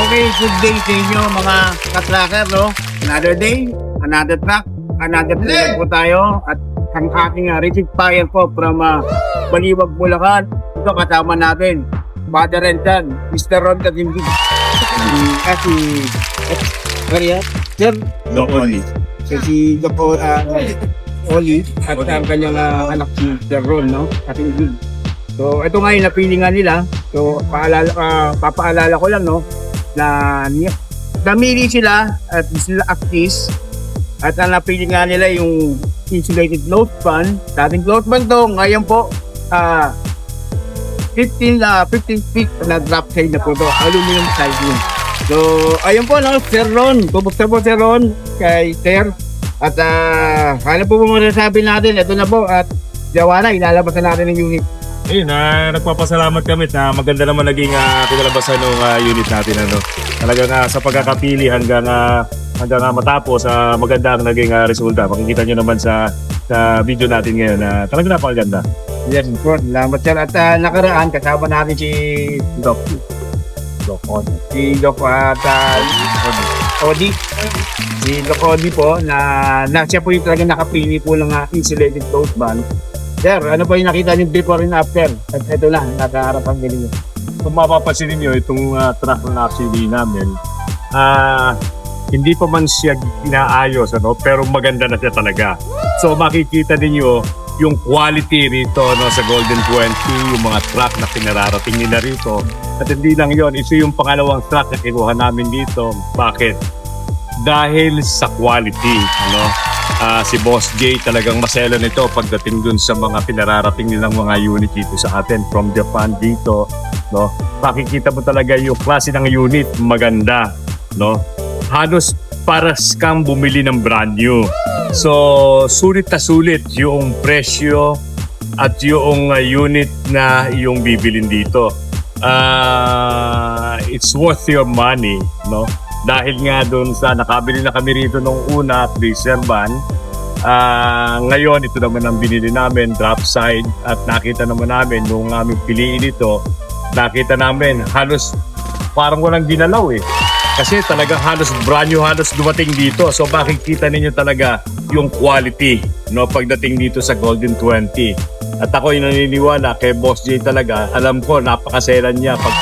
Okay, good day sa inyo mga katracker, no? Another day, another track, another trip po tayo. At ang ating receipt fire po from Baliwag, Bulacan. Ito kasama natin, Father and Son, Mr. Ron Katimbig. Kasi, Sir, Doc Oli. si Doc Oli at ang kanyang anak si Sir Ron, no? Katimbig. So, ito nga yung napili nga nila. So, papaalala ko lang, no? Na namili sila at sila actis at ang napili nga nila yung insulated cloth fan. Dating cloth fan to, ngayon po 15 feet na drop side na po to, aluminum siding. So ayun po, no, Sir Ron, kumusta po Sir Ron kay Sir? At ano po masasabi natin, ito na po at gawa na, ilalabas na natin ng unit. Ayun, nagpapasalamat kami na maganda naman naging kinalabasan ng unit natin. Ano. Talagang sa pagkakapili hanggang matapos, maganda ang naging resulta. Makikita nyo naman sa video natin ngayon na talagang napakaganda. Yes, of course. Salamat sir. At nakaraan, kasama natin si Doc. Si Doc at Odi. Si Doc Odi po, na siya po yung talagang nakapili po ng insulated cloth van. Sir, ano po yung nakita niyo before and after? At ito na, nakaharap ang galing. Kung mapapansin niyo itong truck na actually namin, hindi pa man siya inaayos, ano, pero maganda na siya talaga. So makikita niyo yung quality rito, no, sa Golden 20, yung mga truck na pinararating nila rito. At hindi lang yon, ito yung pangalawang truck na kinuha namin dito. Bakit? Dahil sa quality, ano. Si Boss J talagang maselo nito pagdating dun sa mga pinararating nilang mga unit dito sa atin from Japan dito, no. Makikita mo talaga yung klase ng unit, maganda, no. Halos para kang bumili ng brand new. So, sulit na sulit yung presyo at yung unit na yung bibilin dito. It's worth your money, no? Dahil nga doon sa nakabili na kami rito nung una, freezer van. Ngayon, ito naman ang binili namin, drop side. At nakita naman namin nung aming piliin ito, nakita namin halos parang walang ginalaw eh. Kasi talagang halos brand new halos dumating dito. So makikita ninyo talaga yung quality, no, pagdating dito sa Golden 20. At ako yung naniniwala kay Boss J talaga. Alam ko, napakaselan niya pag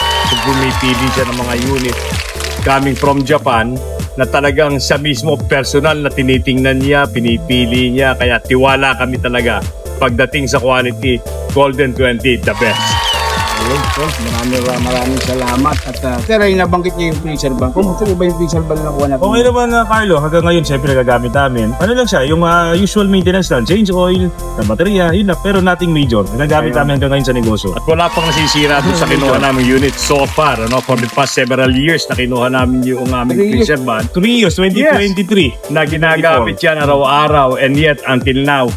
bumipili siya ng mga unit coming from Japan na talagang siya mismo personal na tinitingnan niya, pinipili niya. Kaya tiwala kami talaga pagdating sa quality. Golden 20, the best. Ayun, sir. Maraming salamat. At sir, ay nabanggit niyo yung freezer van. Kumusta ba yung freezer van na nakuha natin? Okay naman, Carlo. Hanggang ngayon, siyempre nagagamit namin. Ano lang siya, yung usual maintenance lang. Change oil, na baterya, yun na. Pero nothing major. Nagagamit namin hanggang ngayon sa negosyo. At wala pang nasisira doon sa kinuha namin unit so far. Ano, for the past several years na kinuha namin yung aming freezer van. 3 years, 2023, na ginagamit yan araw-araw. And yet, until now,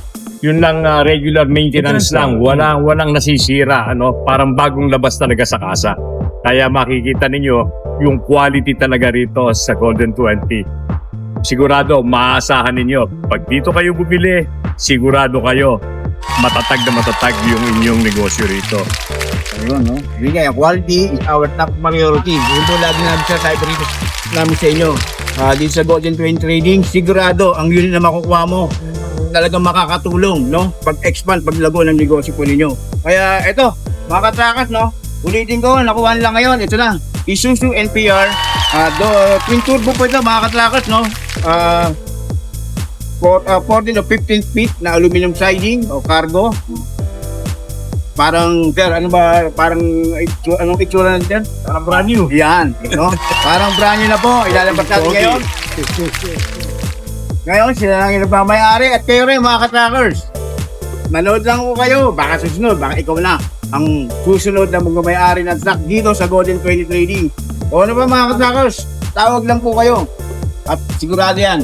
yun lang regular maintenance lang. Walang nasisira, ano, parang bagong labas talaga sa kasa. Kaya makikita ninyo yung quality talaga rito sa Golden 20. Sigurado maaasahan ninyo. Pag dito kayo bumili, sigurado kayo matatag na matatag yung inyong negosyo rito. Ayun, no? Hindi kaya, quality is our top priority. Yun po lagi namin sa cyber rito namin sa inyo. Dito sa Golden 20 Trading, sigurado ang unit na makukuha mo talagang makakatulong, no? Pag-expand, paglago ng negosyo po ninyo. Kaya ito, mga katrakas, no? Ulitin ko, nakuha nila ngayon. Ito na, Isuzu NPR. Twin turbo po ito, mga katrakas, no? 14 o 15 feet na aluminum siding o cargo. Parang, sir, ano ba, parang, anong itsura natin? Parang brand new. Yan, no? Parang brand new na po. Ilalabas natin ngayon. Ngayon, sila lang yung nagmamayari at kayo rin mga katrackers. Manood lang po kayo, baka susunod, baka ikaw na ang susunod na magmamayari ng truck dito sa Golden 20 Trading. O ano ba mga katrackers, tawag lang po kayo at sigurado yan.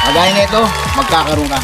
Kagaya na ito, magkakaroon ka.